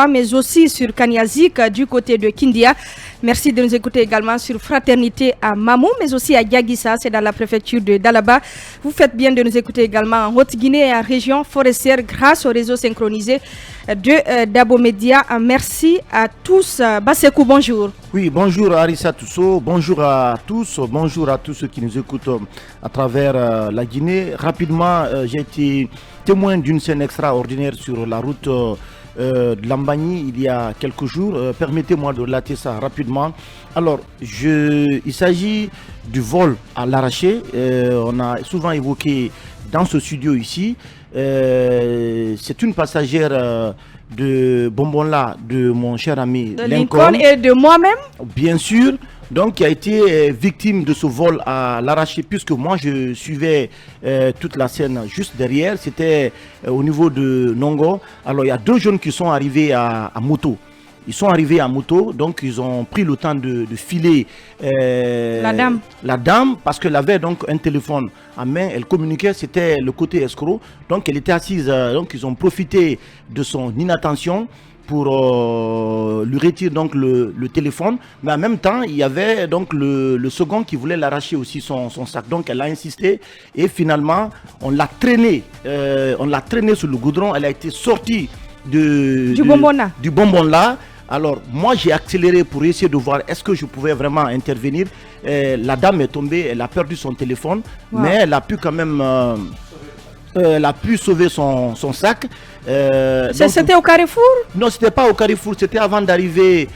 mais aussi sur Kanyazik du côté de Kindia. Merci de nous écouter également sur Fraternité à Mamou, mais aussi à Diaguissa, c'est dans la préfecture de Dalaba. Vous faites bien de nous écouter également en Haute-Guinée et en région forestière grâce au réseau synchronisé de Dabo Média. Merci à tous. Bassekou, bonjour. Oui, bonjour Arissa Tousso, bonjour à tous ceux qui nous écoutent à travers la Guinée. Rapidement, j'ai été témoin d'une scène extraordinaire sur la route de Lambagny il y a quelques jours. Permettez-moi de relater ça rapidement. Alors, il s'agit du vol à l'arraché. On a souvent évoqué dans ce studio ici. C'est une passagère de Bonbonla, de mon cher ami Lincoln et de moi-même. Bien sûr. Donc, qui a été victime de ce vol à l'arraché, puisque moi je suivais toute la scène juste derrière. C'était au niveau de Nongo. Alors, il y a deux jeunes qui sont arrivés à moto. Ils sont arrivés à moto, donc ils ont pris le temps de filer la dame, parce qu'elle avait donc un téléphone en main, elle communiquait, c'était le côté escroc. Donc elle était assise, donc ils ont profité de son inattention pour lui retirer donc le téléphone, mais en même temps il y avait donc le second qui voulait l'arracher aussi son sac. Donc elle a insisté et finalement on l'a traîné sur le goudron. Elle a été sortie du bonbon là. Alors moi j'ai accéléré pour essayer de voir est-ce que je pouvais vraiment intervenir. La dame est tombée, elle a perdu son téléphone, mais elle a pu quand même sauver son sac. C'était au Carrefour? Non, c'était pas au Carrefour, c'était avant d'arriver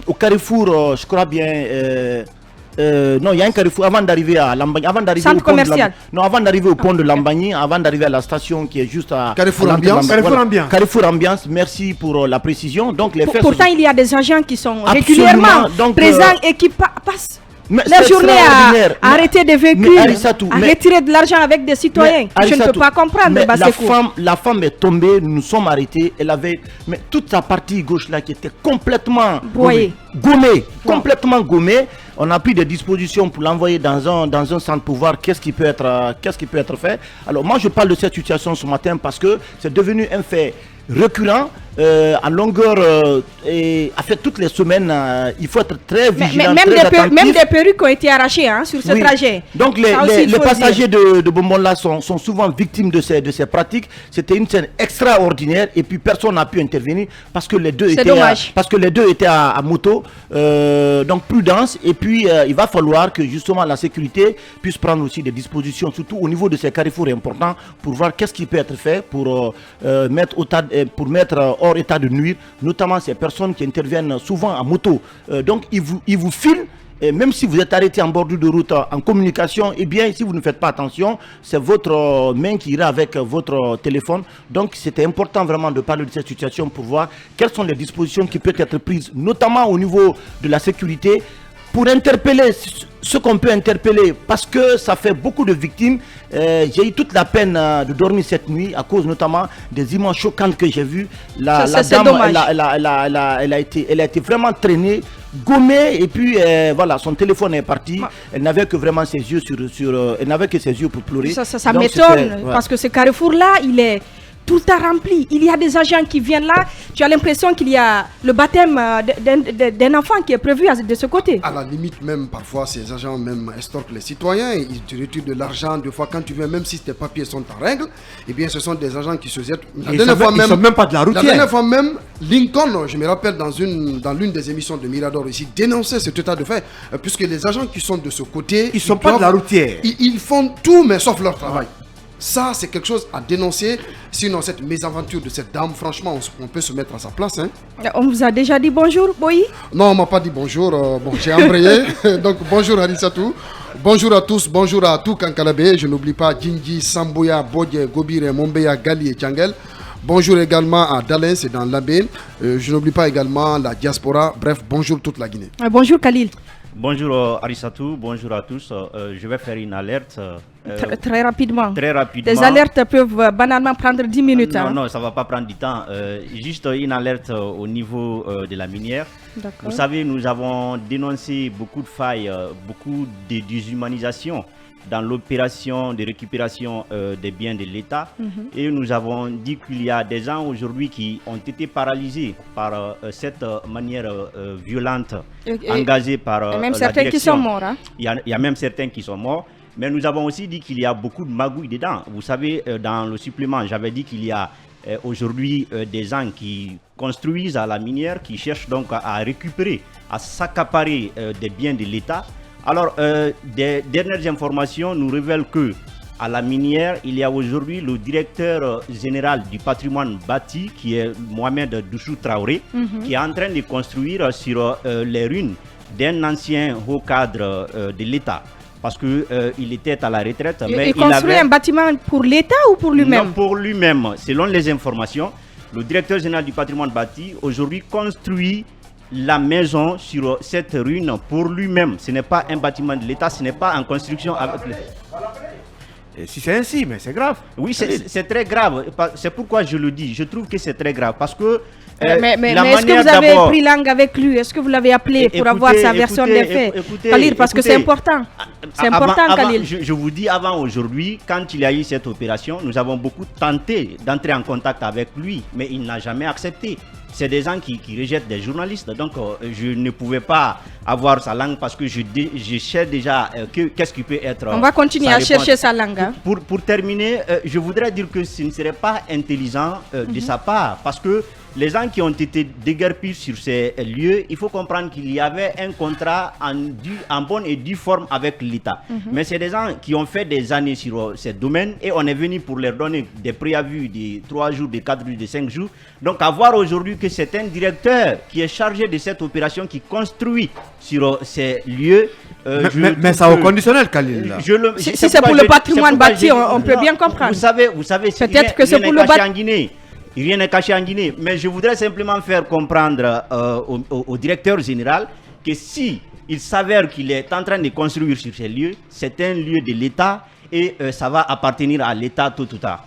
au Carrefour, je crois bien. Non, il y a un Carrefour avant d'arriver à Lambagny, centre commercial. Avant d'arriver au pont de Lambagny, avant d'arriver à la station qui est juste à Carrefour Ambiance. Carrefour Ambiance, merci pour la précision. Donc pourtant il y a des agents qui sont régulièrement présents et qui passent la journée à arrêter des véhicules, à retirer de l'argent avec des citoyens. Je ne peux pas comprendre. Mais la femme est tombée, nous sommes arrêtés. Elle avait toute sa partie gauche là qui était complètement gommée, complètement gommée. On a pris des dispositions pour l'envoyer dans un centre pour voir qu'est-ce qui peut être fait. Alors moi je parle de cette situation ce matin parce que c'est devenu un fait récurrent en longueur et à fait toutes les semaines. Il faut être très vigilant, même des perruques ont été arrachées sur ce trajet. Donc les passagers de Bonbonla sont souvent victimes de ces pratiques. C'était une scène extraordinaire et puis personne n'a pu intervenir parce que les deux étaient à moto. Donc prudence, et puis il va falloir que justement la sécurité puisse prendre aussi des dispositions, surtout au niveau de ces carrefours importants, pour voir qu'est-ce qui peut être fait pour mettre hors état de nuire, notamment ces personnes qui interviennent souvent en moto. Donc ils vous filent. Et même si vous êtes arrêté en bordure de route en communication, eh bien si vous ne faites pas attention, c'est votre main qui ira avec votre téléphone. Donc c'était important vraiment de parler de cette situation pour voir quelles sont les dispositions qui peuvent être prises, notamment au niveau de la sécurité, pour interpeller ce qu'on peut interpeller, parce que ça fait beaucoup de victimes. J'ai eu toute la peine de dormir cette nuit à cause notamment des images choquantes que j'ai vues. La dame, elle a été vraiment traînée, gommée, et puis voilà, son téléphone est parti. Elle n'avait que vraiment ses yeux elle n'avait que ses yeux pour pleurer. Ça m'étonne parce que ce carrefour là, il est tout le temps rempli. Il y a des agents qui viennent là. Tu as l'impression qu'il y a le baptême d'un enfant qui est prévu de ce côté. À la limite, même parfois, ces agents même extorquent les citoyens. Ils te retirent de l'argent. Des fois, quand tu viens, même si tes papiers sont en règle, eh bien, ce sont des agents qui se jettent. Ils ne sont même pas de la routière. La dernière fois même, Lincoln, je me rappelle, dans l'une des émissions de Mirador ici, dénonçait cet état de fait, puisque les agents qui sont de ce côté, ils ne sont pas de la routière. Ils font tout, mais sauf leur travail. Ça, c'est quelque chose à dénoncer. Sinon, cette mésaventure de cette dame, franchement, on peut se mettre à sa place. On vous a déjà dit bonjour, Boyi? Non, on ne m'a pas dit bonjour. Bon, j'ai embrayé. Donc, bonjour Arissatou. Bonjour à tous. Bonjour à tout Kankalabé. Je n'oublie pas Djinji, Samboya, Bodje, Gobire, Mombeya, Gali et Tchangel. Bonjour également à Dalin, c'est dans l'Abbé. Je n'oublie pas également la diaspora. Bref, bonjour toute la Guinée. Bonjour Khalil. Bonjour Arissatou, bonjour à tous. Je vais faire une alerte. Très rapidement. Très rapidement. Les alertes peuvent banalement prendre 10 minutes. Non, ça ne va pas prendre du temps. Juste une alerte au niveau de la minière. Vous savez, nous avons dénoncé beaucoup de failles, beaucoup de déshumanisation dans l'opération de récupération des biens de l'État. Et nous avons dit qu'il y a des gens aujourd'hui qui ont été paralysés par cette manière violente engagée par et même la certains direction. Qui sont morts. Hein? Il y a même certains qui sont morts. Mais nous avons aussi dit qu'il y a beaucoup de magouilles dedans. Vous savez, dans le supplément, j'avais dit qu'il y a aujourd'hui des gens qui construisent à la minière, qui cherchent donc à récupérer, à s'accaparer des biens de l'État. Alors, des dernières informations nous révèlent que à la minière, il y a aujourd'hui le directeur général du patrimoine bâti, qui est Mohamed Douchou Traoré, qui est en train de construire sur les ruines d'un ancien haut cadre de l'État. Parce qu'il était à la retraite. Mais il construit un bâtiment pour l'État ou pour lui-même? Non, pour lui-même. Selon les informations, le directeur général du patrimoine bâti aujourd'hui construit la maison sur cette ruine pour lui-même. Ce n'est pas un bâtiment de l'État, ce n'est pas en construction avec l'État. Et si c'est ainsi, mais c'est grave. Oui, c'est très grave. C'est pourquoi je le dis. Je trouve que c'est très grave parce que mais est-ce que vous avez pris langue avec lui? Est-ce que vous l'avez appelé pour avoir sa version des faits? Khalil, parce que c'est important. C'est important, Khalil. Je vous dis, avant aujourd'hui, quand il y a eu cette opération, nous avons beaucoup tenté d'entrer en contact avec lui, mais il n'a jamais accepté. C'est des gens qui rejettent des journalistes. Donc, je ne pouvais pas avoir sa langue parce que je cherche déjà qu'est-ce qui peut être. On va continuer à chercher sa langue. Hein. Pour terminer, je voudrais dire que ce ne serait pas intelligent de sa part parce que les gens qui ont été déguerpis sur ces lieux, il faut comprendre qu'il y avait un contrat en bonne et due forme avec l'État. Mais c'est des gens qui ont fait des années sur ces domaines et on est venu pour leur donner des préavis de 3 jours, de 4 jours, de 5 jours. Donc à voir aujourd'hui que c'est un directeur qui est chargé de cette opération qui construit sur ces lieux. Mais ça au conditionnel, Khalil. Si c'est pour le patrimoine bâti, on peut bien comprendre. Vous savez peut-être que c'est pour le bâtiment. Rien n'est caché en Guinée, mais je voudrais simplement faire comprendre au directeur général que si il s'avère qu'il est en train de construire sur ces lieux, c'est un lieu de l'État et ça va appartenir à l'État tôt ou tard.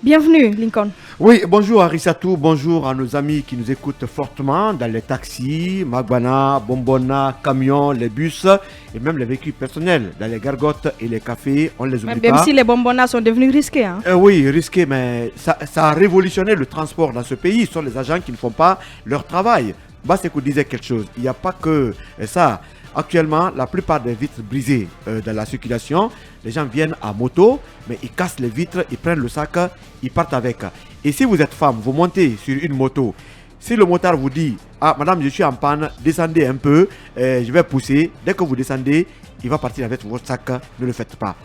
Bienvenue, Lincoln. Oui, bonjour Arissatou, bonjour à nos amis qui nous écoutent fortement dans les taxis, Magbana, Bombona, camions, les bus et même les véhicules personnels, dans les gargotes et les cafés, on les oublie pas. Même si les bonbonnas sont devenus risqués. Hein. Oui, risqués, mais ça a révolutionné le transport dans ce pays. Ce sont les agents qui ne font pas leur travail. Bassekou disait quelque chose, il n'y a pas que ça. Actuellement, la plupart des vitres brisées dans la circulation, les gens viennent à moto, mais ils cassent les vitres, ils prennent le sac, ils partent avec. Et si vous êtes femme, vous montez sur une moto, si le motard vous dit « Ah, madame, je suis en panne, descendez un peu, je vais pousser », dès que vous descendez, il va partir avec votre sac, ne le faites pas.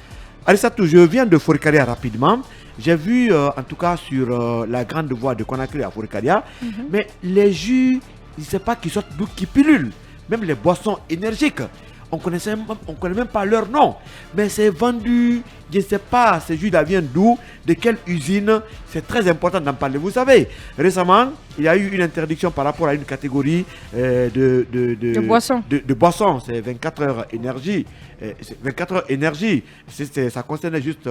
Arissatou, je viens de Forikaria rapidement. J'ai vu, en tout cas, sur la grande voie de Conakry à Forikaria, mais les jus, je ne sais pas qui sortent d'où, qui pilulent. Même les boissons énergiques, on ne connaît même pas leur nom. Mais c'est vendu, je ne sais pas, ces jus-là viennent d'où, de quelle usine. C'est très important d'en parler. Vous savez, récemment, il y a eu une interdiction par rapport à une catégorie de boissons. C'est 24 heures énergie. 24 heures énergie, ça concernait juste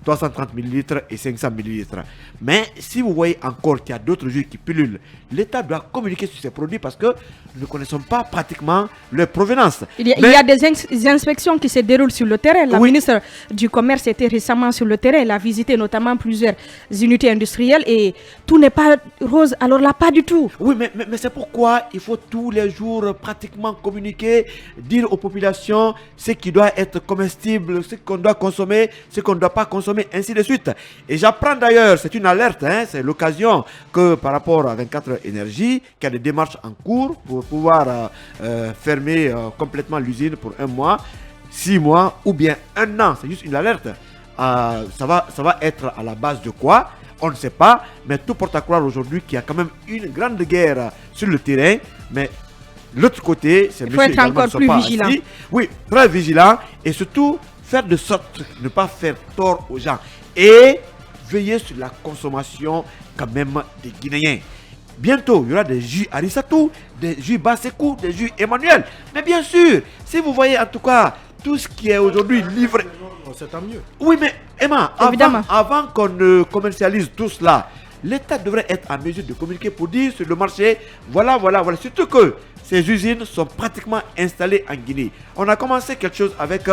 330 ml et 500 ml. Mais si vous voyez encore qu'il y a d'autres jus qui pullulent, l'État doit communiquer sur ces produits parce que nous ne connaissons pas pratiquement leur provenance. Il y a des inspections qui se déroulent sur le terrain. La ministre du Commerce était récemment sur le terrain. Elle a visité notamment plusieurs unités industrielles et tout n'est pas rose. Alors là, pas du tout. Oui, mais c'est pourquoi il faut tous les jours pratiquement communiquer, dire aux populations ce qui doit être comestible, ce qu'on doit consommer, ce qu'on ne doit pas consommer, ainsi de suite. Et j'apprends d'ailleurs, c'est une alerte, c'est l'occasion que par rapport à 24 heures énergie, qu'il y a des démarches en cours pour pouvoir fermer complètement l'usine pour 1 mois, 6 mois ou bien 1 an. C'est juste une alerte. Ça va être à la base de quoi? On ne sait pas, mais tout porte à croire aujourd'hui qu'il y a quand même une grande guerre sur le terrain. Mais l'autre côté, c'est il faut être encore plus vigilant. Oui, très vigilant et surtout faire de sorte de ne pas faire tort aux gens et veiller sur la consommation quand même des Guinéens. Bientôt, il y aura des jus Arissatou, des jus Bassekou, des jus Emmanuel. Mais bien sûr, si vous voyez en tout cas tout ce qui est aujourd'hui livré, c'est tant mieux. Oui, mais Emma, avant qu'on ne commercialise tout cela, l'État devrait être en mesure de communiquer pour dire sur le marché, voilà. Surtout que ces usines sont pratiquement installées en Guinée. On a commencé quelque chose avec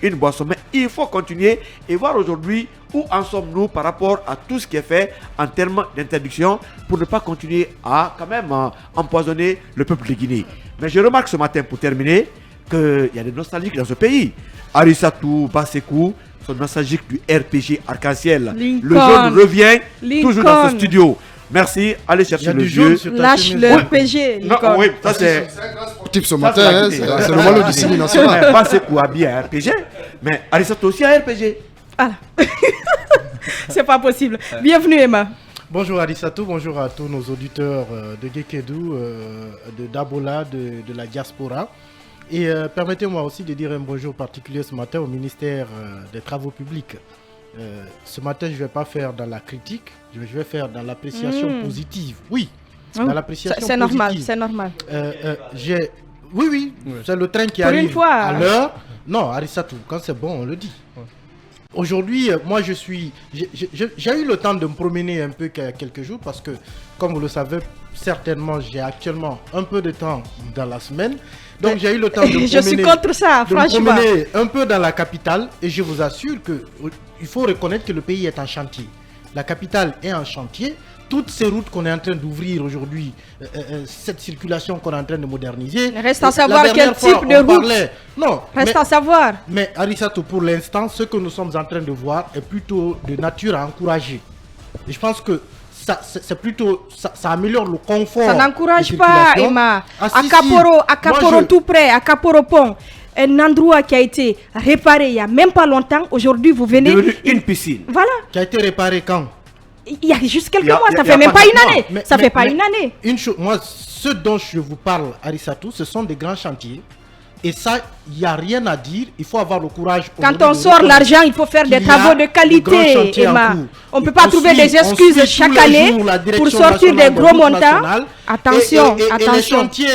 une boisson, mais il faut continuer et voir aujourd'hui où en sommes-nous par rapport à tout ce qui est fait en termes d'interdiction pour ne pas continuer à quand même empoisonner le peuple de Guinée. Mais je remarque ce matin, pour terminer, qu'il y a des nostalgiques dans ce pays. Arissatou, Basekou sont nostalgiques du RPG Arc-en-Ciel. Le jaune revient toujours dans ce studio. Merci, allez chercher le vieux. Lâche le RPG. Non, oui, ça c'est un grand sportif ce matin, c'est le malo du Simi national. Basekou habillé à RPG, mais Arissatou aussi à RPG. Ah. C'est pas possible. Bienvenue Emma. Bonjour Arissatou, bonjour à tous nos auditeurs de Gekedou, de Dabola, de la diaspora. Et permettez-moi aussi de dire un bonjour particulier ce matin au ministère des Travaux publics. Ce matin, je ne vais pas faire dans la critique, je vais faire dans l'appréciation positive. Oui, dans l'appréciation positive. C'est normal, c'est normal. Oui, c'est le train qui pour arrive une fois, à l'heure. Non, Arissatou, quand c'est bon, on le dit. Aujourd'hui, moi j'ai eu le temps de me promener un peu quelques jours parce que, comme vous le savez, certainement, j'ai actuellement un peu de temps dans la semaine. Donc j'ai eu le temps de me promener, je suis contre ça, franchement. Me promener un peu dans la capitale et je vous assure qu'il faut reconnaître que le pays est en chantier. La capitale est en chantier. Toutes ces routes qu'on est en train d'ouvrir aujourd'hui, cette circulation qu'on est en train de moderniser. Reste à savoir quel type de route. Non, reste à savoir. Mais Arissatou, pour l'instant, ce que nous sommes en train de voir est plutôt de nature à encourager. Et je pense que c'est plutôt, ça améliore le confort. Ça n'encourage pas, Emma. À Kaporo tout près, à Kaporo Pont. Un endroit qui a été réparé il n'y a même pas longtemps. Aujourd'hui, vous venez. Une piscine. Voilà. Qui a été réparé quand? Il y a juste quelques mois, ça fait même pas une année. Ça fait pas une année. Une chose, moi, ce dont je vous parle, Arissatou, ce sont des grands chantiers. Et ça, il n'y a rien à dire. Il faut avoir le courage. Quand on sort l'argent, il faut faire des travaux de qualité, Emma. On ne peut pas trouver des excuses chaque année pour sortir des gros montants. Attention, attention. Et les chantiers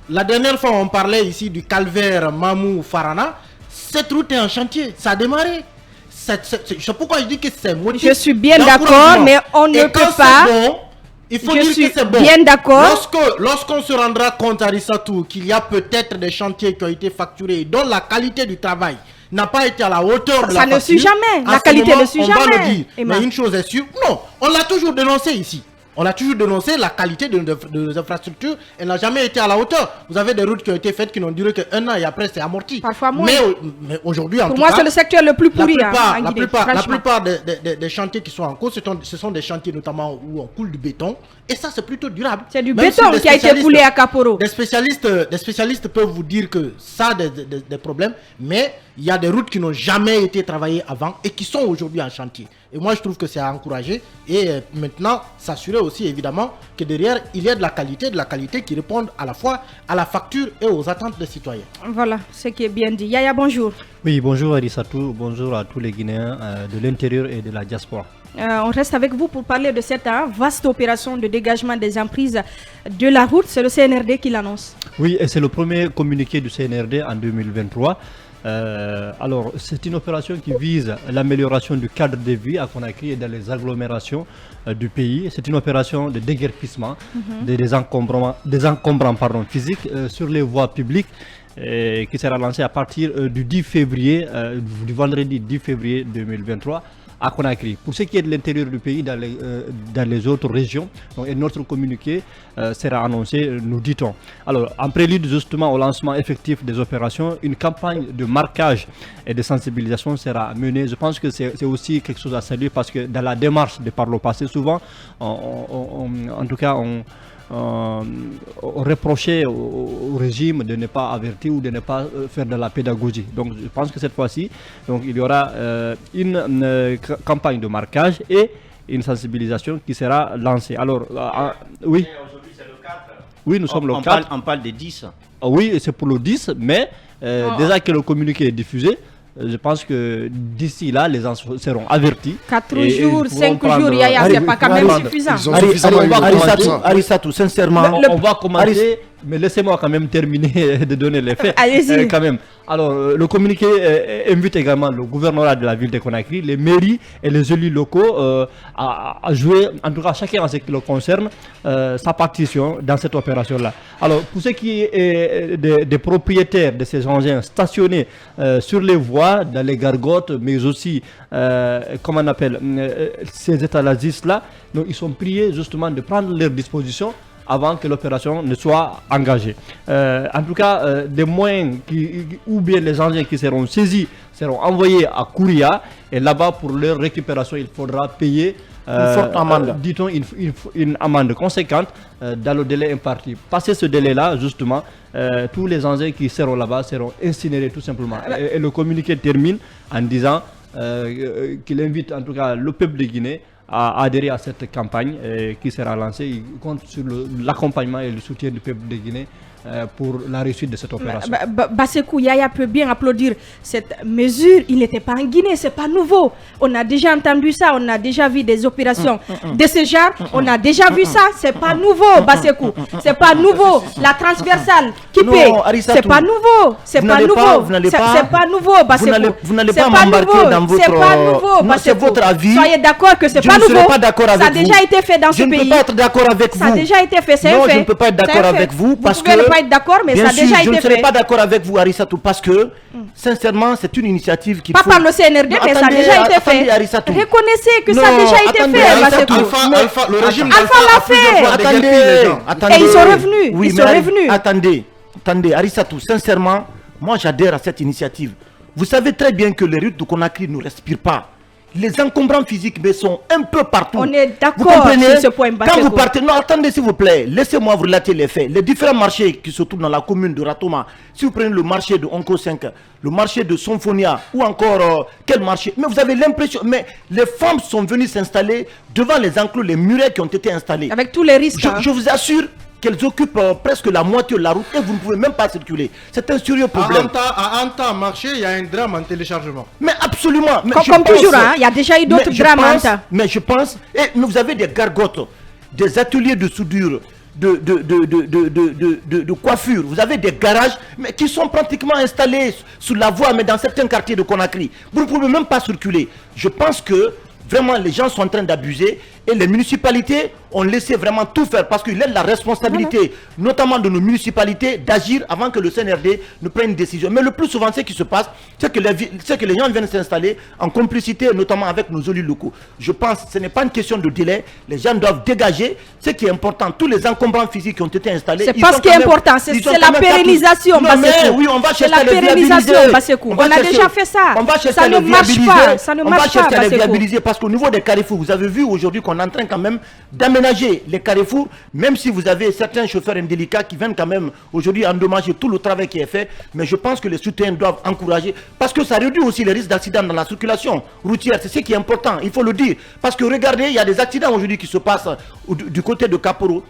la dernière fois, on parlait ici du calvaire Mamou-Farana. Cette route est en chantier. Ça a démarré. C'est pourquoi je dis que c'est motif. Je suis bien d'accord, mais on ne peut pas. Il faut dire que c'est bon. Bien d'accord. Lorsqu'on se rendra compte, Arissatou, qu'il y a peut-être des chantiers qui ont été facturés, dont la qualité du travail n'a pas été à la hauteur de la facture. Ça ne suit jamais. La qualité ne suit jamais. On va le dire. Mais une chose est sûre, non, on l'a toujours dénoncé ici. On a toujours dénoncé la qualité de nos infrastructures. Elle n'a jamais été à la hauteur. Vous avez des routes qui ont été faites qui n'ont duré qu'un an et après c'est amorti. Parfois moins. Mais aujourd'hui, en tout cas, pour moi, c'est le secteur le plus pourri. La plupart des chantiers qui sont en cours, ce sont des chantiers notamment où on coule du béton. Et ça, c'est plutôt durable. C'est du béton qui a été coulé à Kaporo. Des spécialistes peuvent vous dire que ça a des problèmes, mais il y a des routes qui n'ont jamais été travaillées avant et qui sont aujourd'hui en chantier. Et moi, je trouve que c'est à encourager. Et maintenant, s'assurer aussi, évidemment, que derrière, il y a de la qualité qui répondent à la fois à la facture et aux attentes des citoyens. Voilà, ce qui est bien dit. Yaya, bonjour. Oui, bonjour Arissatou, bonjour à tous les Guinéens de l'intérieur et de la diaspora. On reste avec vous pour parler de cette vaste opération de dégagement des emprises de la route. C'est le CNRD qui l'annonce. Oui, et c'est le premier communiqué du CNRD en 2023. Alors, c'est une opération qui vise l'amélioration du cadre de vie à Conakry et dans les agglomérations du pays. C'est une opération de déguerpissement, des encombrants physiques sur les voies publiques qui sera lancée à partir du 10 février, du vendredi 10 février 2023. À Conakry. Pour ce qui est de l'intérieur du pays, dans les autres régions, donc, notre communiqué sera annoncé, nous dit-on. Alors, en prélude justement au lancement effectif des opérations, une campagne de marquage et de sensibilisation sera menée. Je pense que c'est aussi quelque chose à saluer parce que dans la démarche de par le passé, souvent, en tout cas, on reprochait au régime de ne pas avertir ou de ne pas faire de la pédagogie. Donc je pense que cette fois-ci, il y aura une campagne de marquage et une sensibilisation qui sera lancée. Alors, oui. Aujourd'hui c'est le 4. Oui, nous sommes le 4. On parle des 10. Oui, c'est pour le 10, mais déjà que le communiqué est diffusé, je pense que d'ici là, les gens seront avertis. 4 jours, 5 jours, Yaya, c'est pas quand même suffisant. Arissatou, sincèrement, on va commencer mais laissez-moi quand même terminer de donner les faits. Allez-y. Quand même. Alors, le communiqué invite également le gouvernorat de la ville de Conakry, les mairies et les élus locaux à jouer, en tout cas chacun en ce qui le concerne, sa partition dans cette opération-là. Alors, pour ce qui est des propriétaires de ces engins stationnés sur les voies, dans les gargotes, mais aussi, comment on appelle, ces étalagistes-là, donc ils sont priés justement de prendre leurs dispositions avant que l'opération ne soit engagée. En tout cas, des moyens ou bien les engins qui seront saisis seront envoyés à Kouria, et là-bas, pour leur récupération, il faudra payer une forte amende. Dit-on une amende conséquente dans le délai imparti. Passé ce délai-là, justement, tous les engins qui seront là-bas seront incinérés tout simplement. Et le communiqué termine en disant qu'il invite en tout cas le peuple de Guinée à adhérer à cette campagne qui sera lancée. Il compte sur l'accompagnement et le soutien du peuple de Guinée pour la réussite de cette opération. Bassekou, Yaya peut bien applaudir cette mesure. Il n'était pas en Guinée, c'est pas nouveau. On a déjà entendu ça, on a déjà vu des opérations de ce genre. On a déjà vu ça, c'est pas nouveau, Bassekou. C'est pas nouveau. La transversale qui paie, c'est pas nouveau. C'est pas nouveau. C'est pas nouveau, Bassekou. Vous n'allez pas m'embarquer dans votre... C'est pas nouveau, Bassekou. C'est votre avis. Soyez d'accord que c'est pas nouveau. Je ne serai pas d'accord avec vous. Ça a déjà été fait dans ce pays. Je ne peux pas être d'accord avec vous. Ça a déjà été fait, c'est un fait. Non, je ne peux pas être d'accord avec vous parce que... pas être d'accord, mais ça a déjà été fait. Je ne serai pas d'accord avec vous, Arissatou, parce que, sincèrement, c'est une initiative qui... Pas par le CNRD, mais ça a déjà été fait. Reconnaissez que ça a déjà été fait. Alpha, le régime Alpha l'a fait. Attendez. Et ils sont revenus. Oui, ils sont revenus. Attendez, Arissatou, sincèrement, moi j'adhère à cette initiative. Vous savez très bien que les routes de Conakry ne respirent pas. Les encombrants physiques sont un peu partout. On est d'accord sur ce point. Quand vous partez, non, attendez s'il vous plaît, laissez-moi vous relater les faits. Les différents marchés qui se trouvent dans la commune de Ratoma, si vous prenez le marché de Onko 5, le marché de Sonfonia, ou encore quel marché, mais vous avez l'impression, mais les femmes sont venues s'installer devant les enclos, les murets qui ont été installés. Avec tous les risques. Je vous assure qu'elles occupent presque la moitié de la route et vous ne pouvez même pas circuler. C'est un sérieux problème. À Anta marché, il y a un drame en téléchargement. Mais absolument. Mais comme toujours, il y a déjà eu d'autres drames à Anta. Mais je pense, et vous avez des gargotes, des ateliers de soudure, de coiffure. Vous avez des garages mais qui sont pratiquement installés sous la voie, mais dans certains quartiers de Conakry. Vous ne pouvez même pas circuler. Je pense que vraiment les gens sont en train d'abuser et les municipalités ont laissé vraiment tout faire parce qu'il est la responsabilité, notamment de nos municipalités, d'agir avant que le CNRD ne prenne une décision. Mais le plus souvent, ce qui se passe, c'est que les gens viennent s'installer en complicité, notamment avec nos élus locaux. Je pense que ce n'est pas une question de délai. Les gens doivent dégager ce qui est important. Tous les encombrants physiques qui ont été installés. C'est pas ce qui est important, c'est la pérennisation. Oui, on va chercher la pérennisation, on a déjà fait ça. On va chercher ça ne marche pas. Ça ne marche pas. On va chercher à les viabiliser parce qu'au niveau des carrefours, vous avez vu aujourd'hui qu'on est en train quand même d'aménager les carrefours, même si vous avez certains chauffeurs indélicats qui viennent quand même aujourd'hui endommager tout le travail qui est fait, mais je pense que les citoyens doivent encourager, parce que ça réduit aussi les risques d'accidents dans la circulation routière, c'est ce qui est important, il faut le dire, parce que regardez, il y a des accidents aujourd'hui qui se passent du côté de Kaporo,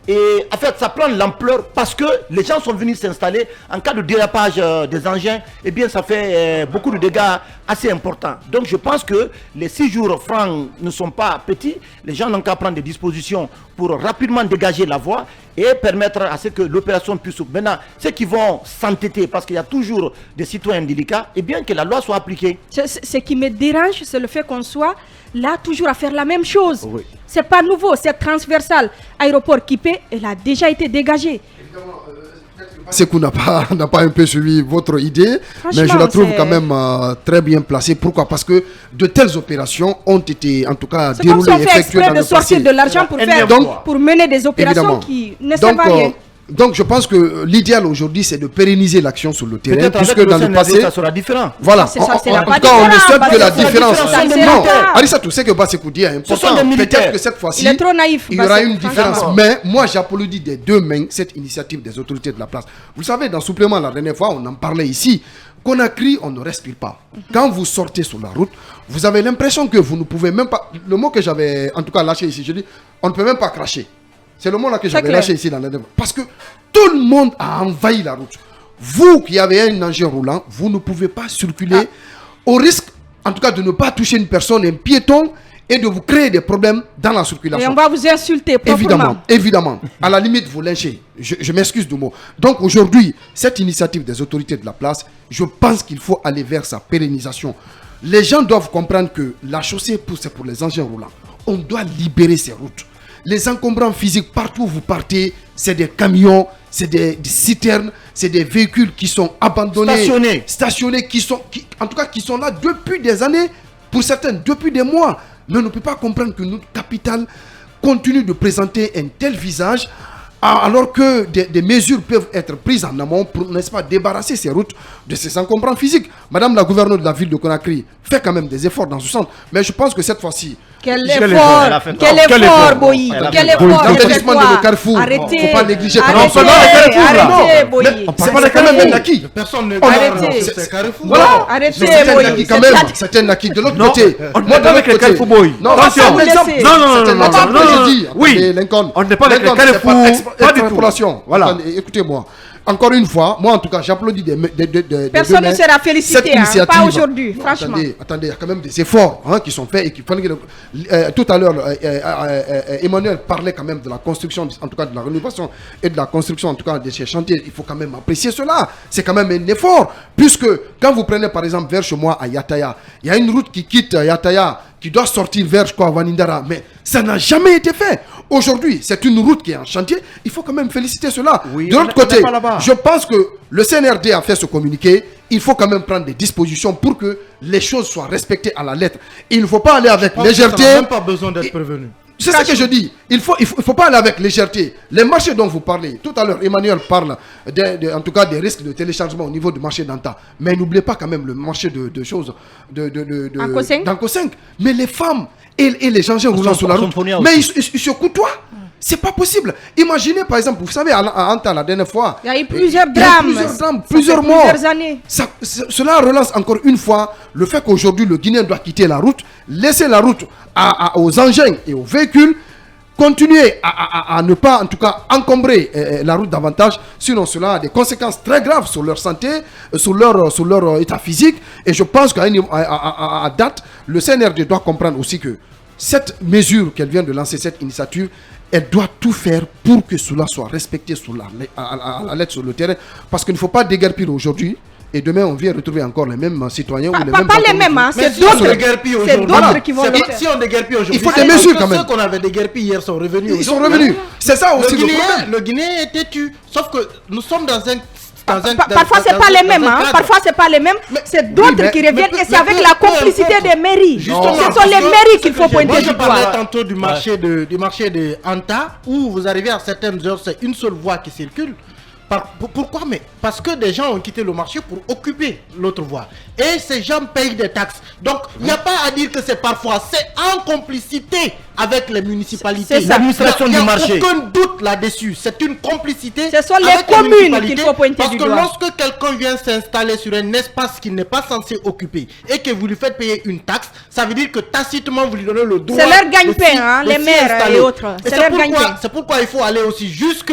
et en fait ça prend l'ampleur parce que les gens sont venus s'installer en cas de dérapage des engins, et bien ça fait beaucoup de dégâts assez importants. Donc je pense que les 6 jours francs ne sont pas petits, les gens n'ont qu'à prendre des dispositions pour rapidement dégager la voie et permettre à ce que l'opération puisse... Maintenant, ceux qui vont s'entêter, parce qu'il y a toujours des citoyens délicats, et bien que la loi soit appliquée. Ce qui me dérange, c'est le fait qu'on soit là toujours à faire la même chose. Oui. C'est pas nouveau, c'est transversal. Aéroport Kipé, elle a déjà été dégagée. Sekou n'a pas un peu suivi votre idée, mais je la trouve quand même très bien placée. Pourquoi? Parce que de telles opérations ont été en tout cas déroulées, effectuées dans le passé. C'est comme si on fait exprès de sortir de l'argent pour mener des opérations qui ne servent à rien. Donc je pense que l'idéal aujourd'hui c'est de pérenniser l'action sur le terrain, puisque dans le passé ça sera différent. Voilà, en tout cas on ne souhaite que la différence. Non, Arissatou, c'est que Bassekou dit est important. Peut-être que cette fois-ci il y aura une différence. Mais moi j'applaudis des deux mains cette initiative des autorités de la place. Vous savez, dans Supplément la dernière fois on en parlait ici. Conakry, on ne respire pas. Quand vous sortez sur la route, vous avez l'impression que vous ne pouvez même pas... Le mot que j'avais en tout cas lâché ici, je dis, on ne peut même pas cracher. C'est le mot là que j'avais lâché ici dans la débat. Parce que tout le monde a envahi la route. Vous qui avez un engin roulant, vous ne pouvez pas circuler au risque, en tout cas, de ne pas toucher une personne, un piéton, et de vous créer des problèmes dans la circulation. Et on va vous insulter proprement. Évidemment. À la limite, vous lynchez. Je m'excuse du mot. Donc aujourd'hui, cette initiative des autorités de la place, je pense qu'il faut aller vers sa pérennisation. Les gens doivent comprendre que la chaussée, c'est pour les engins roulants. On doit libérer ces routes. Les encombrants physiques, partout où vous partez, c'est des camions, c'est des citernes, c'est des véhicules qui sont abandonnés, stationnés, qui sont là depuis des années, pour certains depuis des mois. Mais on ne peut pas comprendre que notre capitale continue de présenter un tel visage, alors que des mesures peuvent être prises en amont pour, n'est-ce pas, débarrasser ces routes de ces encombrants physiques. Madame la gouverneure de la ville de Conakry fait quand même des efforts dans ce sens, mais je pense que cette fois-ci, quel effort, Boyi. Quel effort. L'embellissement de nos carrefours. Arrêtez. Il ne faut pas négliger. Arrêtez, Boyi. C'est pas quand même un acquis. Personne ne Arrêtez. Voilà. Arrêtez, Boyi. Quand même, c'est un acquis. De l'autre côté. On n'est pas avec les Carrefour Boyi. Non, attention. Non. Oui. On n'est pas avec les Carrefour. Pas du tout. Voilà. Écoutez-moi. Encore une fois, moi en tout cas, j'applaudis personne ne sera félicité, pas aujourd'hui, franchement. Attendez, il y a quand même des efforts qui sont faits et qui tout à l'heure, Emmanuel parlait quand même de la construction, en tout cas de la rénovation et de la construction, en tout cas de ces chantiers. Il faut quand même apprécier cela. C'est quand même un effort, puisque quand vous prenez par exemple vers chez moi à Yataya, il y a une route qui quitte Yataya, qui doit sortir vers Vanindara, mais ça n'a jamais été fait. Aujourd'hui, c'est une route qui est en chantier. Il faut quand même féliciter cela. Oui, de l'autre côté, je pense que le CNRD a fait ce communiqué. Il faut quand même prendre des dispositions pour que les choses soient respectées à la lettre. Il ne faut pas aller avec légèreté. Ça n'a même pas besoin d'être prévenu. C'est ce que je dis. Il faut pas aller avec légèreté. Les marchés dont vous parlez, tout à l'heure, Emmanuel parle en tout cas des risques de téléchargement au niveau du marché d'Anta. Mais n'oubliez pas quand même le marché de choses d'Anko 5. Mais les femmes et les engins roulant sur la route, mais ils se côtoient. C'est pas possible. Imaginez par exemple, vous savez, à Anta la dernière fois, il y a eu plusieurs drames, plusieurs morts. Plusieurs années. Cela relance encore une fois le fait qu'aujourd'hui le Guinéen doit quitter la route, laisser la route aux engins et aux véhicules, continuer à ne pas en tout cas encombrer la route davantage, sinon cela a des conséquences très graves sur leur santé, sur leur état physique. Et je pense qu'à date, le CNRD doit comprendre aussi que cette mesure qu'elle vient de lancer, cette initiative, elle doit tout faire pour que cela soit respecté à la lettre sur le terrain. Parce qu'il ne faut pas déguerpir aujourd'hui. Et demain, on vient retrouver encore les mêmes citoyens. Ou les mêmes pas les mêmes, c'est d'autres qui vont le faire. Si on déguerpit aujourd'hui, il faut des mesures quand même. Ceux qu'on avait déguerpis hier sont revenus. Ils sont revenus. C'est ça aussi le problème. Le Guinéen est têtu. Sauf que nous sommes dans un... Parfois c'est pas les mêmes, parfois c'est pas les mêmes, c'est d'autres qui reviennent et c'est avec la complicité des mairies. Ce sont les mairies qu'il faut pointer du doigt. Je parlais tantôt du marché de Anta où vous arrivez à certaines heures, c'est une seule voie qui circule. Pourquoi? Mais parce que des gens ont quitté le marché pour occuper l'autre voie. Et ces gens payent des taxes. Donc, il n'y a pas à dire que c'est parfois. C'est en complicité avec les municipalités. C'est l'administration du marché. Il n'y a aucun doute là-dessus. C'est une complicité. Ce sont les communes qu'il faut pointer du doigt. Parce que lorsque quelqu'un vient s'installer sur un espace qu'il n'est pas censé occuper et que vous lui faites payer une taxe, ça veut dire que tacitement vous lui donnez le droit. C'est leur gagne-pain, les maires et autres. C'est leur gagne-pain. C'est pourquoi il faut aller aussi jusque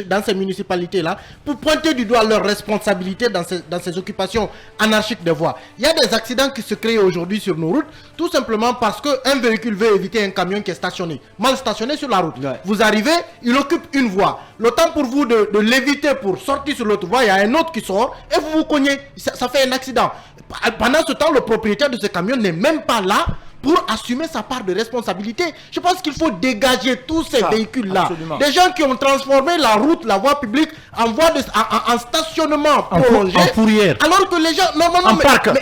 dans ces municipalités-là pour pointer du doigt leurs responsabilités dans ces occupations anarchiques de voies. Il y a des accidents qui se créent aujourd'hui sur nos routes, tout simplement parce qu'un véhicule veut éviter un camion qui est stationné, mal stationné sur la route. Ouais. Vous arrivez, il occupe une voie. Le temps pour vous de l'éviter pour sortir sur l'autre voie, il y a un autre qui sort et vous vous cognez. Ça fait un accident. Pendant ce temps, le propriétaire de ce camion n'est même pas là pour assumer sa part de responsabilité. Je pense qu'il faut dégager tous ces véhicules-là. Des gens qui ont transformé la route, la voie publique en voie en stationnement prolongé. En fourrière. Alors que les gens, normalement,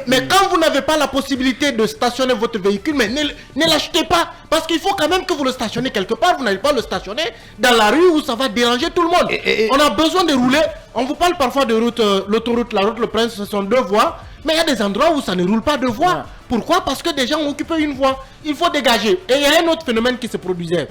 mais quand vous n'avez pas la possibilité de stationner votre véhicule, mais ne l'achetez pas. Parce qu'il faut quand même que vous le stationnez quelque part. Vous n'allez pas le stationner dans la rue où ça va déranger tout le monde. On a besoin de rouler. On vous parle parfois de route, l'autoroute, la route Le Prince, ce sont 2 voies. Mais il y a des endroits où ça ne roule pas de voie. Ouais. Pourquoi? Parce que des gens ont occupé une voie. Il faut dégager. Et il y a un autre phénomène qui se produisait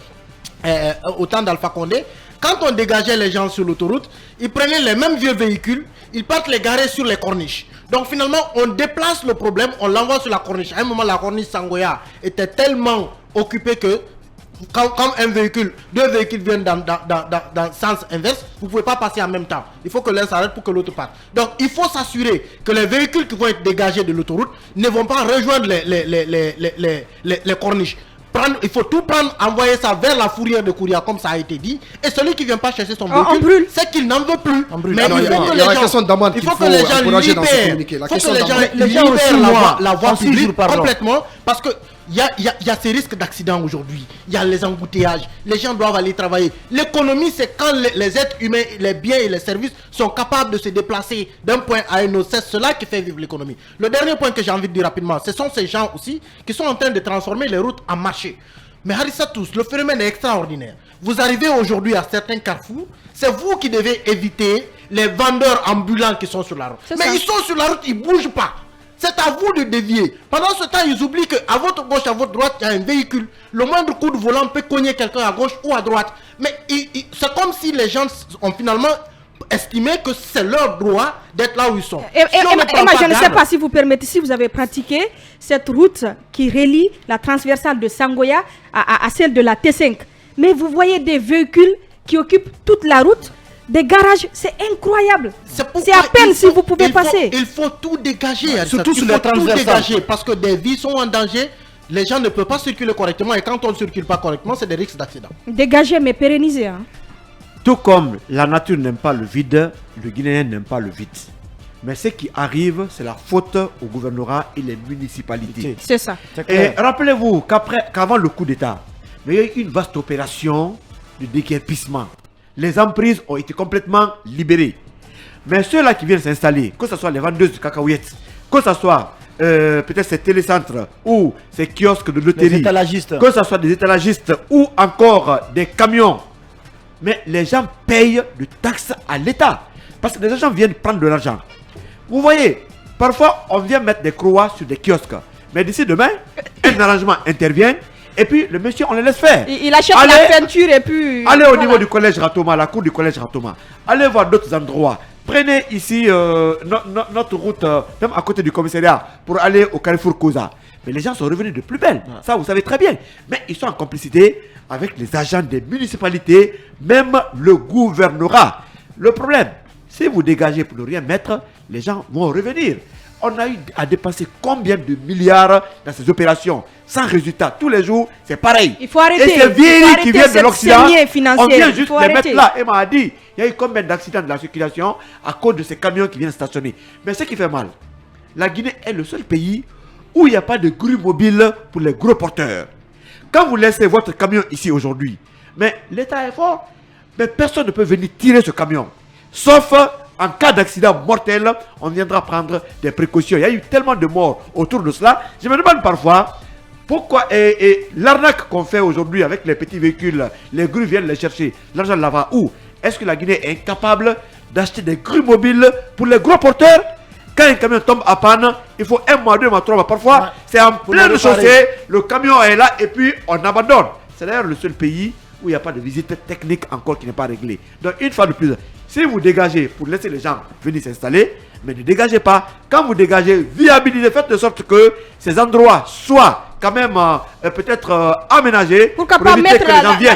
au temps d'Alpha Condé. Quand on dégageait les gens sur l'autoroute, ils prenaient les mêmes vieux véhicules, ils partent les garer sur les corniches. Donc finalement, on déplace le problème, on l'envoie sur la corniche. À un moment, la corniche Sangoya était tellement occupée que quand un véhicule, 2 véhicules viennent dans le sens inverse, vous ne pouvez pas passer en même temps. Il faut que l'un s'arrête pour que l'autre parte. Donc il faut s'assurer que les véhicules qui vont être dégagés de l'autoroute ne vont pas rejoindre les corniches. tout prendre, envoyer ça vers la fourrière de courrier, comme ça a été dit. Et celui qui ne vient pas chercher son véhicule, c'est qu'il n'en veut plus. Mais il faut que les gens libèrent la voie publique complètement, parce que il y a ces risques d'accident aujourd'hui. Il y a les embouteillages. Les gens doivent aller travailler. L'économie, c'est quand les êtres humains, les biens et les services sont capables de se déplacer d'un point à un autre. C'est cela qui fait vivre l'économie. Le dernier point que j'ai envie de dire rapidement, ce sont ces gens aussi qui sont en train de transformer les routes en marché. Mais Harissa tous, le phénomène est extraordinaire. Vous arrivez aujourd'hui à certains carrefours, c'est vous qui devez éviter les vendeurs ambulants qui sont sur la route. Mais ils sont sur la route, ils ne bougent pas. C'est à vous de dévier. Pendant ce temps, ils oublient qu'à votre gauche, à votre droite, il y a un véhicule. Le moindre coup de volant peut cogner quelqu'un à gauche ou à droite. Mais c'est comme si les gens ont finalement estimé que c'est leur droit d'être là où ils sont. Emma, je ne sais pas si vous permettez, si vous avez pratiqué cette route qui relie la transversale de Sangoya à celle de la T5. Mais vous voyez des véhicules qui occupent toute la route. Des garages, c'est incroyable. C'est à peine si vous pouvez passer. Il faut tout dégager. Surtout sur les transversales. Parce que des vies sont en danger. Les gens ne peuvent pas circuler correctement. Et quand on ne circule pas correctement, c'est des risques d'accident. Dégager mais pérenniser. Tout comme la nature n'aime pas le vide, le Guinéen n'aime pas le vide. Mais ce qui arrive, c'est la faute au gouvernorat et les municipalités. C'est ça. Et rappelez-vous qu'avant le coup d'État, il y a eu une vaste opération de déguerpissement. Les emprises ont été complètement libérées. Mais ceux-là qui viennent s'installer, que ce soit les vendeuses de cacahuètes, que ce soit peut-être ces télécentres ou ces kiosques de loterie, que ce soit des étalagistes ou encore des camions, mais les gens payent de taxes à l'État. Parce que les gens viennent prendre de l'argent. Vous voyez, parfois on vient mettre des croix sur des kiosques. Mais d'ici demain, un arrangement intervient. Et puis le monsieur, on le laisse faire. Il achète la peinture et puis... Allez au niveau du collège Ratoma, la cour du collège Ratoma. Allez voir d'autres endroits. Prenez ici notre route, même à côté du commissariat, pour aller au Carrefour Koza. Mais les gens sont revenus de plus belle. Ça, vous savez très bien. Mais ils sont en complicité avec les agents des municipalités, même le gouvernorat. Le problème, si vous dégagez pour ne rien mettre, les gens vont revenir. On a eu à dépenser combien de milliards dans ces opérations sans résultat. Tous les jours, c'est pareil. Il faut arrêter. Et ces vieilles qui viennent de l'Occident, on vient juste les mettre là. Et m'a dit, il y a eu combien d'accidents de la circulation à cause de ces camions qui viennent stationner. Mais ce qui fait mal, la Guinée est le seul pays où il n'y a pas de grue mobile pour les gros porteurs. Quand vous laissez votre camion ici aujourd'hui, mais l'État est fort, mais personne ne peut venir tirer ce camion. Sauf... en cas d'accident mortel, on viendra prendre des précautions. Il y a eu tellement de morts autour de cela. Je me demande parfois pourquoi l'arnaque qu'on fait aujourd'hui avec les petits véhicules, les grues viennent les chercher. L'argent là-bas où? Est-ce que la Guinée est incapable d'acheter des grues mobiles pour les gros porteurs? Quand un camion tombe à panne, il faut 1 mois, 2 mois, 3 mois. Parfois, c'est en pleine chaussée, le camion est là et puis on abandonne. C'est d'ailleurs le seul pays où il n'y a pas de visite technique encore qui n'est pas réglée. Donc une fois de plus, si vous dégagez pour laisser les gens venir s'installer, mais ne dégagez pas. Quand vous dégagez, viabilisez, faites de sorte que ces endroits soient quand même peut-être aménagés. Pourquoi pas mettre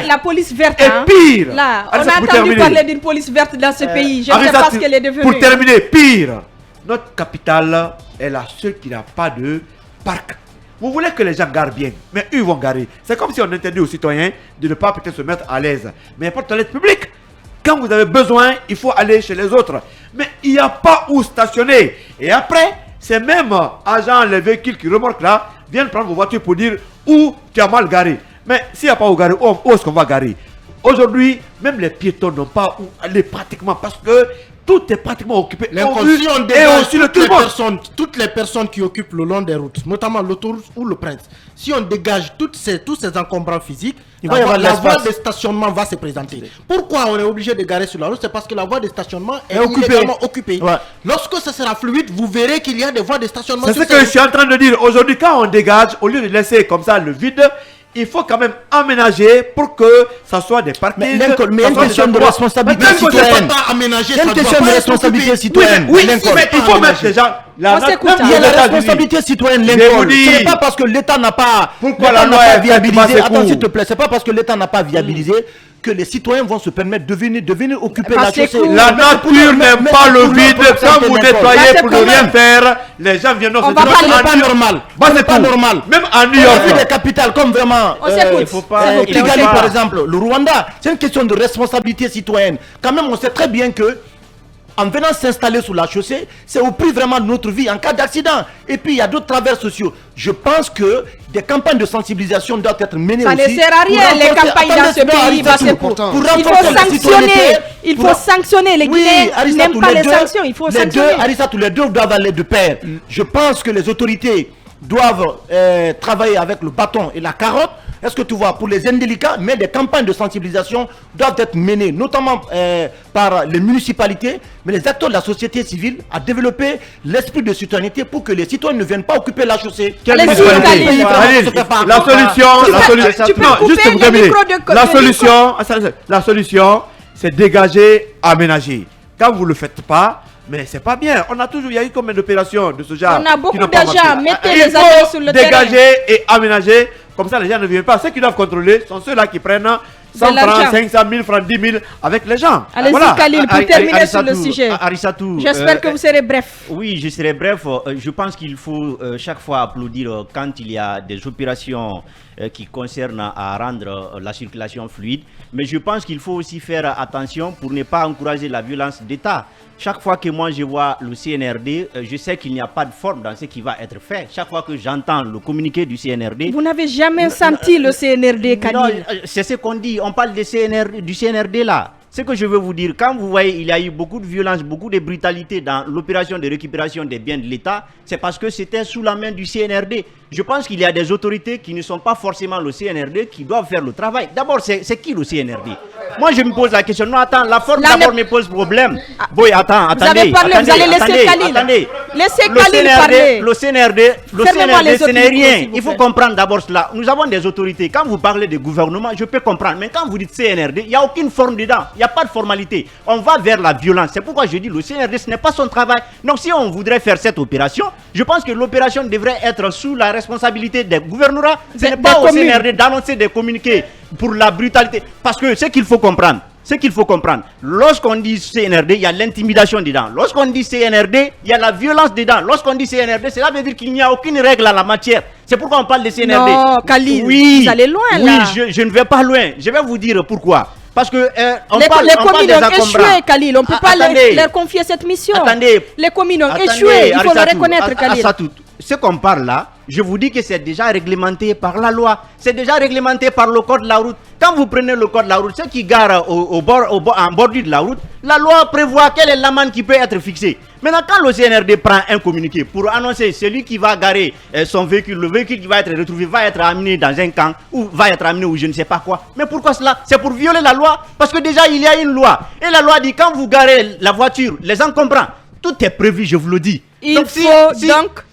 la police verte? Et pire, là, on a entendu parler d'une police verte dans ce pays. Je ne sais pas ce qu'elle est devenue. Pour terminer, pire, notre capitale est la seule qui n'a pas de parc. Vous voulez que les gens garent bien, mais eux vont garer. C'est comme si on interdit aux citoyens de ne pas peut-être se mettre à l'aise. Mais il n'y a pas de toilette publique. Quand vous avez besoin, il faut aller chez les autres. Mais il n'y a pas où stationner. Et après, ces mêmes agents, les véhicules qui remorquent là, viennent prendre vos voitures pour dire où tu as mal garé. Mais s'il n'y a pas où garer, où est-ce qu'on va garer? Aujourd'hui, même les piétons n'ont pas où aller pratiquement parce que tout est pratiquement occupé. Si on dégage toutes les personnes qui occupent le long des routes, notamment l'autoroute ou le Prince, si on dégage tous ces encombrants physiques, la voie de stationnement va se présenter. Pourquoi on est obligé de garer sur la route? C'est parce que la voie de stationnement est occupée. Ouais. Lorsque ce sera fluide, vous verrez qu'il y a des voies de stationnement. C'est ce que je suis en train de dire. Aujourd'hui, quand on dégage, au lieu de laisser comme ça le vide, il faut quand même aménager pour que ça soit des parkings. Mais une question de responsabilité citoyenne. C'est une question de responsabilité citoyenne. Oui, mais il faut mettre les gens. Il y a la responsabilité citoyenne. Ce n'est pas parce que l'État n'a pas viabilisé. Attends, s'il te plaît, c'est pas parce que l'État n'a pas viabilisé que les citoyens vont se permettre de venir occuper la chaussée. La nature n'aime pas le vide. Quand vous nettoyez pour ne rien faire, les gens viennent se dire c'est pas normal. C'est pas normal. Même en New York. Il y a des capitales comme vraiment Kigali par exemple, le Rwanda. C'est une question de responsabilité citoyenne. Quand même, on sait très bien que en venant s'installer sur la chaussée, c'est au prix vraiment de notre vie en cas d'accident. Et puis il y a d'autres travers sociaux. Je pense que des campagnes de sensibilisation doivent être menées aussi. Ça ne sert à rien les campagnes dans ce pays. Il faut sanctionner. Les Guinéens n'aiment pas les sanctions. Il faut sanctionner. Tous les deux doivent aller de pair. Je pense que les autorités doivent travailler avec le bâton et la carotte. Est-ce que tu vois, pour les indélicats, mais des campagnes de sensibilisation doivent être menées, notamment par les municipalités, mais les acteurs de la société civile, à développer l'esprit de citoyenneté pour que les citoyens ne viennent pas occuper la chaussée. La solution, c'est dégager, aménager. Quand vous ne le faites pas, mais c'est pas bien. Il y a eu combien d'opérations de ce genre? On a beaucoup d'argent. Mettez les agents sur le terrain. Dégager et aménager. Comme ça, les gens ne viennent pas. Ceux qui doivent contrôler sont ceux-là qui prennent 100 francs, 500 000 francs, 10 000 avec les gens. Allez-y, Khalil, pour terminer sur le sujet. J'espère que vous serez bref. Oui, je serai bref. Je pense qu'il faut chaque fois applaudir quand il y a des opérations qui concernent à rendre la circulation fluide. Mais je pense qu'il faut aussi faire attention pour ne pas encourager la violence d'État. Chaque fois que moi je vois le CNRD, je sais qu'il n'y a pas de forme dans ce qui va être fait. Chaque fois que j'entends le communiqué du CNRD... Vous n'avez jamais senti le CNRD, Khalil? Non, c'est ce qu'on dit. On parle du CNRD là. Ce que je veux vous dire, quand vous voyez il y a eu beaucoup de violence, beaucoup de brutalité dans l'opération de récupération des biens de l'État, c'est parce que c'était sous la main du CNRD. Je pense qu'il y a des autorités qui ne sont pas forcément le CNRD qui doivent faire le travail. D'abord, c'est qui le CNRD? Moi, je me pose la question. Non, attends, la forme d'abord me pose problème. Boy, attendez. Vous allez laisser Khalil. Laissez Khalil parler. Le CNRD, ce n'est rien. Il faut comprendre d'abord cela. Nous avons des autorités. Quand vous parlez de gouvernement, je peux comprendre. Mais quand vous dites CNRD, il n'y a aucune forme dedans. Il n'y a pas de formalité. On va vers la violence. C'est pourquoi je dis le CNRD, ce n'est pas son travail. Donc, si on voudrait faire cette opération, je pense que l'opération devrait être sous la responsabilité des gouvernements. Ce n'est pas au CNRD d'annoncer des communiqués pour la brutalité. Parce que ce qu'il faut comprendre, lorsqu'on dit CNRD, il y a l'intimidation dedans. Lorsqu'on dit CNRD, il y a la violence dedans. Lorsqu'on dit CNRD, cela veut dire qu'il n'y a aucune règle en la matière. C'est pourquoi on parle de CNRD. Non, Khalil, vous allez loin là. Oui, je ne vais pas loin. Je vais vous dire pourquoi. Parce que les communes ont échoué, Khalil. On ne peut pas leur confier cette mission. Les communes ont échoué. Il faut le reconnaître, Khalil. Ce qu'on parle là, je vous dis que c'est déjà réglementé par la loi. C'est déjà réglementé par le code de la route. Quand vous prenez le code de la route, ceux qui garent en bordure de la route, la loi prévoit quelle est l'amende qui peut être fixée. Maintenant, quand le CNRD prend un communiqué pour annoncer celui qui va garer son véhicule, le véhicule qui va être retrouvé, va être amené dans un camp ou va être amené ou je ne sais pas quoi. Mais pourquoi cela? C'est pour violer la loi. Parce que déjà, il y a une loi. Et la loi dit quand vous garez la voiture, les gens comprennent. Tout est prévu, je vous le dis.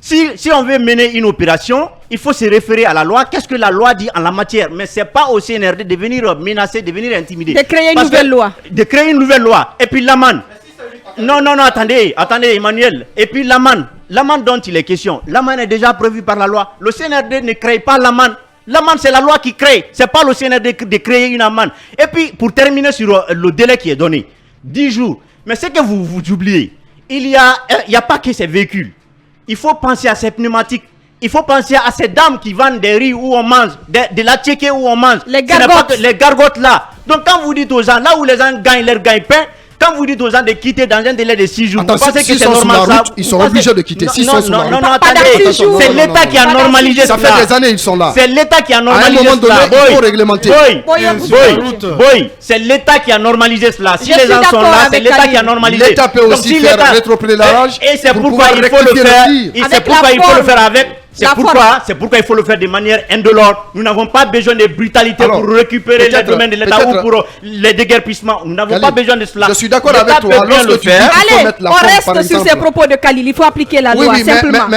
Si on veut mener une opération, il faut se référer à la loi. Qu'est-ce que la loi dit en la matière? Mais ce n'est pas au CNRD de venir menacer, de venir intimider. De créer une nouvelle loi. De créer une nouvelle loi. Et puis l'amende. Non, attendez, Emmanuel. Et puis l'amende dont il est question, l'amende est déjà prévue par la loi. Le CNRD ne crée pas l'amende. L'amende, c'est la loi qui crée. Ce n'est pas le CNRD de créer une amende. Et puis, pour terminer sur le délai qui est donné, 10 jours. Mais c'est que vous oubliez. Il n'y a pas que ces véhicules. Il faut penser à ces pneumatiques. Il faut penser à ces dames qui vendent des riz où on mange, de la tchéké où on mange. Les gargotes. Les gargotes là. Donc quand vous dites aux gens, là où les gens gagnent leur gagne-pain, quand vous dites aux gens de quitter dans un délai de 6 jours, vous pensez que c'est normal ça? Ils sont obligés de quitter. Non, attendez. C'est l'État qui a normalisé cela. Ça fait des années ils sont là. C'est l'État qui a normalisé cela. À un moment donné, il faut réglementer. C'est l'État qui a normalisé cela. Si les gens sont là, c'est l'État qui a normalisé. L'État peut aussi faire rétropédalage. Et c'est pourquoi il faut le faire. Et c'est pourquoi il faut le faire avec. C'est pourquoi il faut le faire de manière indolore. Nous n'avons pas besoin de brutalité pour récupérer les domaines de l'État ou pour les déguerpissements. Nous n'avons pas besoin de cela. Je suis d'accord avec toi. Allez, on reste sur ces propos de Khalil. Il faut appliquer la loi, simplement.